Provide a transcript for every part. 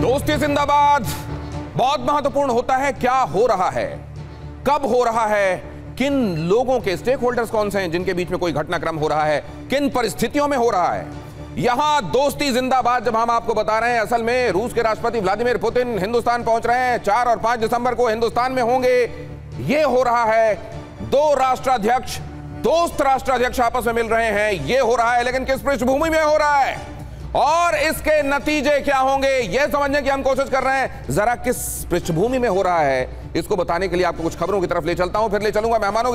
दोस्ती जिंदाबाद। बहुत महत्वपूर्ण होता है क्या हो रहा है, कब हो रहा है, किन लोगों के स्टेक होल्डर्स कौन से हैं जिनके बीच में कोई घटनाक्रम हो रहा है, किन परिस्थितियों में हो रहा है। यहां दोस्ती जिंदाबाद जब हम आपको बता रहे हैं, असल में रूस के राष्ट्रपति व्लादिमीर पुतिन हिंदुस्तान पहुंच रहे हैं। 4 और 5 दिसंबर को हिंदुस्तान में होंगे। यह हो रहा है, 2 राष्ट्राध्यक्ष, दोस्त राष्ट्राध्यक्ष आपस में मिल रहे हैं। यह हो रहा है, लेकिन किस पृष्ठभूमि में हो रहा है और इसके नतीजे क्या होंगे, यह समझने की हम कोशिश कर रहे हैं। जरा किस पृष्ठभूमि में हो रहा है इसको बताने के लिए आपको कुछ खबरों की तरफ ले चलता हूं, फिर ले चलूंगा मेहमानों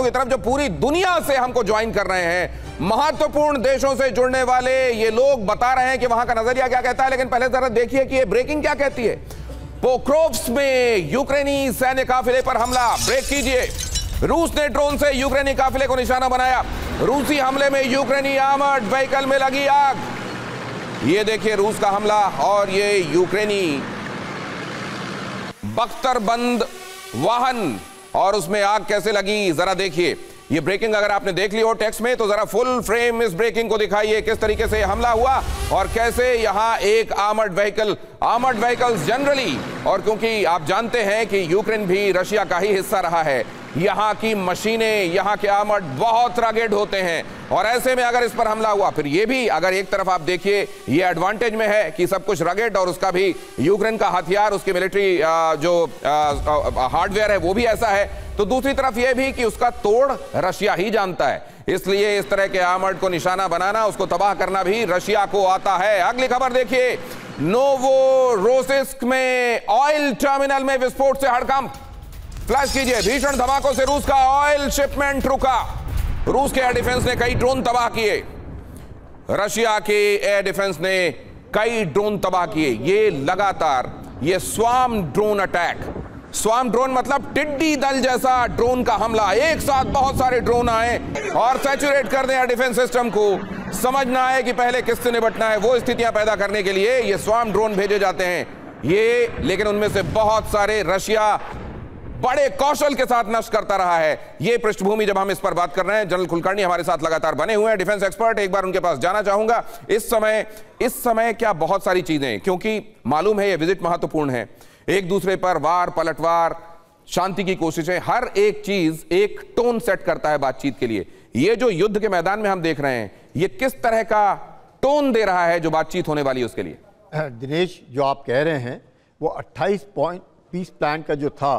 की तरफ जो पूरी दुनिया से हमको ज्वाइन कर रहे हैं। महत्वपूर्ण देशों से जुड़ने वाले ये लोग बता रहे हैं कि वहां का नजरिया क्या कहता है। लेकिन पहले जरा देखिए कि ये ब्रेकिंग क्या कहती है। पोक्रोव्स्क में यूक्रेनी सैन्य काफिले पर हमला। ब्रेक कीजिए। रूस ने ड्रोन से यूक्रेनी काफिले को निशाना बनाया। रूसी हमले में यूक्रेनी आर्मर्ड व्हीकल में लगी आग। ये देखिए रूस का हमला और ये यूक्रेनी बख्तरबंद वाहन और उसमें आग कैसे लगी जरा देखिए। ये ब्रेकिंग अगर आपने देख ली हो टेक्स्ट में तो जरा फुल फ्रेम इस ब्रेकिंग को दिखाइए, किस तरीके से हमला हुआ और कैसे यहां एक आर्मर्ड व्हीकल्स जनरली, और क्योंकि आप जानते हैं कि यूक्रेन भी रशिया का ही हिस्सा रहा है, यहां की मशीनें, यहां के आर्मर्ड बहुत रगेड होते हैं और ऐसे में अगर इस पर हमला हुआ, फिर ये भी अगर एक तरफ आप देखिए ये एडवांटेज में है कि सब कुछ रगेड और उसका भी यूक्रेन का हथियार, उसकी मिलिट्री जो हार्डवेयर है वो भी ऐसा है, तो दूसरी तरफ ये भी कि उसका तोड़ रशिया ही जानता है। इसलिए इस तरह के आर्मर्ड को निशाना बनाना, उसको तबाह करना भी रशिया को आता है। अगली खबर देखिए। नोवोरोसिस्क में ऑयल टर्मिनल में विस्फोट से हड़कंप। फ्लैश कीजिए। भीषण धमाकों से रूस का ऑयल शिपमेंट रुका। रूस के एयर डिफेंस ने कई ड्रोन तबाह किए। रशिया के एयर डिफेंस ने कई ड्रोन तबाह किए। ये लगातार ये swarm drone attack, swarm drone मतलब टिड्डी दल जैसा ड्रोन का हमला, एक साथ बहुत सारे ड्रोन आए और सैचुरेट कर दें एयर डिफेंस सिस्टम को। समझ ना आए कि पहले किससे निपटना है, वो स्थितियां पैदा करने के लिए ये स्वार्म ड्रोन भेजे जाते हैं ये, लेकिन उनमें से बहुत सारे रशिया बड़े कौशल के साथ नष्ट करता रहा है। यह पृष्ठभूमि जब हम इस पर बात कर रहे हैं, जनरल कुलकर्णी हमारे साथ लगातार बने हुए हैं, डिफेंस एक्सपर्ट, एक बार उनके पास जाना चाहूंगा। इस समय क्या बहुत सारी चीजें, क्योंकि मालूम है यह विजिट महत्वपूर्ण है, एक दूसरे पर वार पलटवार, शांति की कोशिशें, हर एक चीज एक टोन सेट करता है बातचीत के लिए। यह जो युद्ध के मैदान में हम देख रहे हैं, यह किस तरह का टोन दे रहा है जो बातचीत होने वाली है उसके लिए। दिनेश, जो आप कह रहे हैं वो 28 पॉइंट पीस प्लान का जो था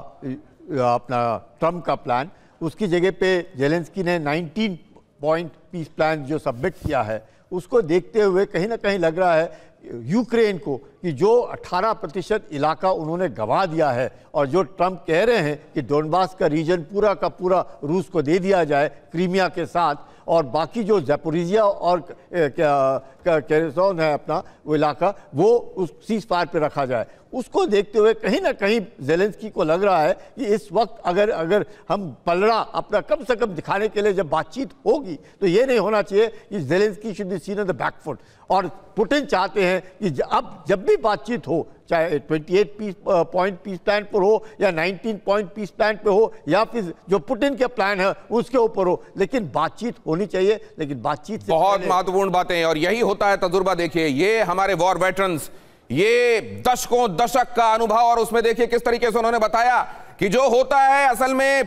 अपना ट्रम्प का प्लान, उसकी जगह पे जेलेंस्की ने 19 पॉइंट पीस प्लान जो सबमिट किया है, उसको देखते हुए कहीं ना कहीं लग रहा है यूक्रेन को कि जो 18% इलाका उन्होंने गंवा दिया है और जो ट्रम्प कह रहे हैं कि डोनबास का रीजन पूरा का पूरा रूस को दे दिया जाए क्रीमिया के साथ, और बाकी जो ज़ैपोरिजिया और केरेसोन है अपना वो इलाका, वो उस सीज फायर पे रखा जाए, उसको देखते हुए कहीं ना कहीं जेलेंस्की को लग रहा है कि इस वक्त अगर हम पलड़ा अपना कम से कम दिखाने के लिए जब बातचीत होगी तो ये नहीं होना चाहिए कि Zelensky should be seen on the back foot. और पुतिन चाहते हैं कि अब जब भी बातचीत हो, चाहे 28 पॉइंट पीस प्लान पर हो या 19 पॉइंट पीस प्लान पे हो या फिर जो पुतिन के प्लान है उसके ऊपर हो, लेकिन बातचीत होनी चाहिए। लेकिन बातचीत से बहुत महत्वपूर्ण बातें, और यही होता है तजुर्बा। देखिए ये हमारे वॉर वेटरन्स, ये दशक का अनुभव, और उसमें देखिए किस तरीके से उन्होंने बताया कि जो होता है असल में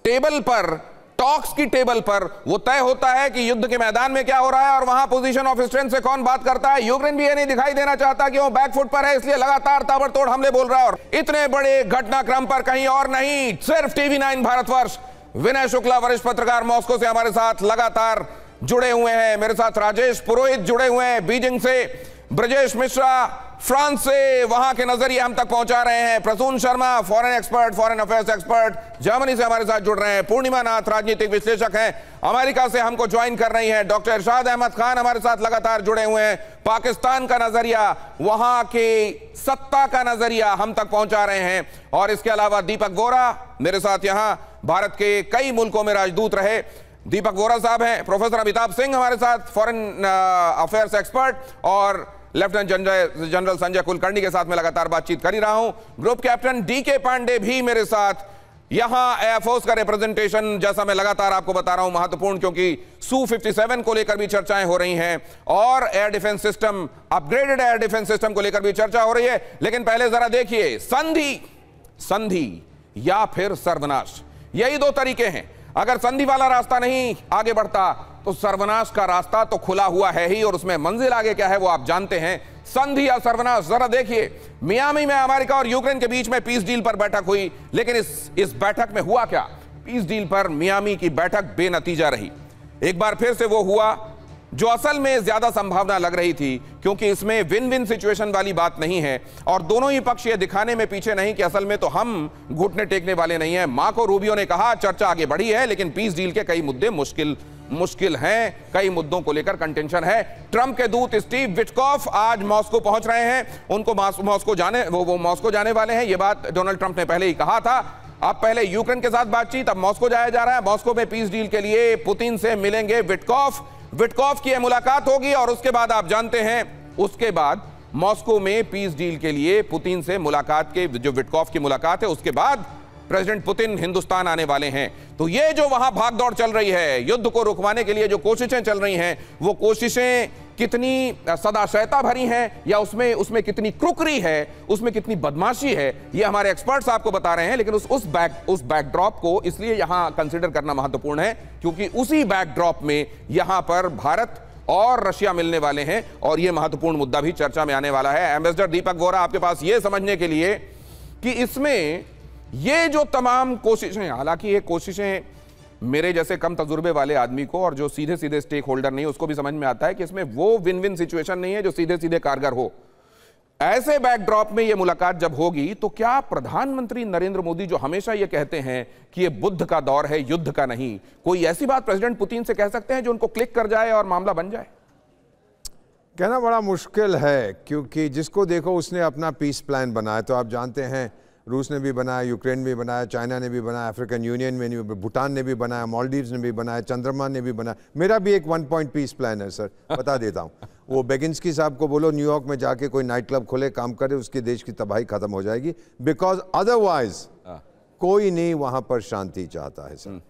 टेबल पर, टॉक्स की टेबल पर वो तय होता है कि युद्ध के मैदान में क्या हो रहा है और वहां पोजीशन ऑफ स्ट्रेंथ से कौन बात करता है। यूक्रेन भी ये नहीं दिखाई देना चाहता कि वो बैकफुट पर है, इसलिए लगातार ताबड़तोड़ हमले बोल रहा है। और इतने बड़े घटनाक्रम पर कहीं और नहीं, सिर्फ TV9 भारतवर्ष। विनय शुक्ला वरिष्ठ पत्रकार मॉस्को से हमारे साथ लगातार जुड़े हुए हैं। मेरे साथ राजेश पुरोहित जुड़े हुए हैं बीजिंग से, ब्रजेश मिश्रा फ्रांस से वहां के नजरिए हम तक पहुंचा रहे हैं, Prasoon Sharma foreign expert, foreign affairs expert Germany से हमारे साथ जुड़ रहे हैं, पूर्णिमा नाथ राजनीतिक विश्लेषक हैं, अमेरिका से हमको ज्वाइन कर रही हैं, डॉक्टर इरशाद अहमद खान हमारे साथ लगातार जुड़े हुए हैं, पाकिस्तान का नजरिया, वहां के सत्ता का नजरिया हम तक पहुंचा रहे हैं, और इसके अलावा दीपक वोरा मेरे साथ यहां भारत के कई मुल्कों में राजदूत रहे दीपक वोरा साहब हैं, प्रोफेसर अमिताभ सिंह हमारे साथ फॉरेन अफेयर्स एक्सपर्ट, और लेफ्टिनेंट जनरल संजय कुलकर्णी के साथ मैं लगातार बातचीत कर ही रहा हूं। ग्रुप कैप्टन DK पांडे भी मेरे साथ यहां एयरफोर्स का रिप्रेजेंटेशन, जैसा मैं लगातार आपको बता रहा हूं, महत्वपूर्ण, क्योंकि Su-57 को लेकर भी चर्चाएं हो रही हैं और air defence system, upgraded air defence system को लेकर भी चर्चा हो रही है। लेकिन पहले जरा देखिए, संधि या फिर सर्वनाश, यही दो तरीके हैं। अगर संधि वाला रास्ता नहीं आगे बढ़ता तो सर्वनाश का रास्ता तो खुला हुआ है ही, और उसमें मंजिल आगे क्या है वो आप जानते हैं। संधि या सर्वनाश, जरा देखिए, मियामी में अमेरिका और यूक्रेन के बीच में पीस डील पर बैठक हुई, लेकिन इस बैठक में हुआ क्या? पीस डील पर मियामी की बैठक बेनतीजा रही। एक बार फिर से वो हुआ जो असल में ज्यादा संभावना लग रही थी, क्योंकि इसमें विन विन सिचुएशन वाली बात नहीं है और दोनों ही पक्ष ये दिखाने में पीछे नहीं कि असल में तो हम घुटने टेकने वाले नहीं हैं। मार्को रूबियो ने कहा चर्चा आगे बढ़ी है, लेकिन पीस डील के कई मुद्दे मुश्किल हैं, कई मुद्दों को लेकर कंटेंशन है। ट्रंप के दूत स्टीव विटकॉफ आज मॉस्को पहुंच रहे हैं, उनको मॉस्को जाने वाले हैं। ये बात डोनाल्ड ट्रंप ने पहले ही कहा था। अब पहले यूक्रेन के साथ बातचीत, अब मॉस्को जाया जा रहा है। मॉस्को में पीस डील के लिए पुतिन से मिलेंगे विटकॉफ की मुलाकात होगी और उसके बाद आप जानते हैं, उसके बाद मॉस्को में पीस डील के लिए पुतिन से मुलाकात के जो विटकॉफ की मुलाकात है, उसके बाद प्रेसिडेंट पुतिन हिंदुस्तान आने वाले हैं। तो ये जो वहां भागदौड़ चल रही है, युद्ध को रुकवाने के लिए जो कोशिशें चल रही हैं, वो कोशिशें कितनी सदाशयता भरी हैं या उसमें कितनी क्रुकरी है, उसमें कितनी बदमाशी है, ये हमारे एक्सपर्ट्स आपको बता रहे हैं। लेकिन उस बैकड्रॉप को इसलिए यहां कंसीडर करना महत्वपूर्ण है क्योंकि उसी बैकड्रॉप में यहां पर भारत और रशिया मिलने वाले हैं और यह महत्वपूर्ण मुद्दा भी चर्चा में आने वाला है। एम्बेसडर दीपक वोरा, आपके पास यह समझने के लिए कि इसमें ये जो तमाम कोशिशें, हालांकि ये कोशिशें मेरे जैसे कम तजुर्बे वाले आदमी को और जो सीधे सीधे स्टेक होल्डर नहीं, उसको भी समझ में आता है कि इसमें वो विन विन सिचुएशन नहीं है जो सीधे सीधे कारगर हो। ऐसे बैकड्रॉप में ये मुलाकात जब होगी तो क्या प्रधानमंत्री नरेंद्र मोदी, जो हमेशा ये कहते हैं कि ये बुद्ध का दौर है, युद्ध का नहीं, कोई ऐसी बात प्रेसिडेंट पुतिन से कह सकते हैं जो उनको क्लिक कर जाए और मामला बन जाए? कहना बड़ा मुश्किल है, क्योंकि जिसको देखो उसने अपना पीस प्लान बनाया। तो आप जानते हैं रूस ने भी बनाया, यूक्रेन भी बनाया, चाइना ने भी बनाया, अफ्रीकन यूनियन में भी, भूटान ने भी बनाया, मालदीव्स ने भी बनाया, चंद्रमा ने भी बनाया। मेरा भी एक 1 पॉइंट पीस प्लान है सर, बता देता हूँ। वो बेगिंस्की साहब को बोलो न्यूयॉर्क में जाके कोई नाइट क्लब खोले, काम करे, उसके देश की तबाही खत्म हो जाएगी। बिकॉज अदरवाइज कोई नहीं वहाँ पर शांति चाहता है सर।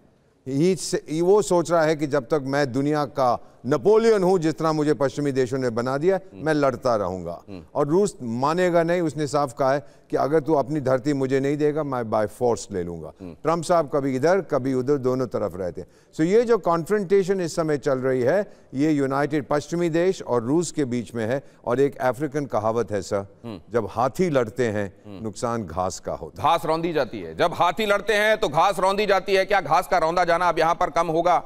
वो सोच रहा है कि जब तक मैं दुनिया का नेपोलियन हूं, जिस तरह मुझे पश्चिमी देशों ने बना दिया, मैं लड़ता रहूंगा। और रूस मानेगा नहीं। उसने साफ कहा है कि अगर तू अपनी धरती मुझे नहीं देगा, मैं बाय फोर्स ले लूंगा। ट्रंप साहब कभी इधर कभी उधर, दोनों तरफ रहते हैं। सो ये जो कॉन्फ्रंटेशन इस समय चल रही है, ये यूनाइटेड पश्चिमी देश और रूस के बीच में है। और एक अफ्रीकन कहावत है सर, जब हाथी लड़ते हैं नुकसान घास का होता है। घास रौंदी जाती है। जब हाथी लड़ते हैं तो घास रौंदी जाती है। क्या घास का रौंदा जाना अब यहां पर कम होगा?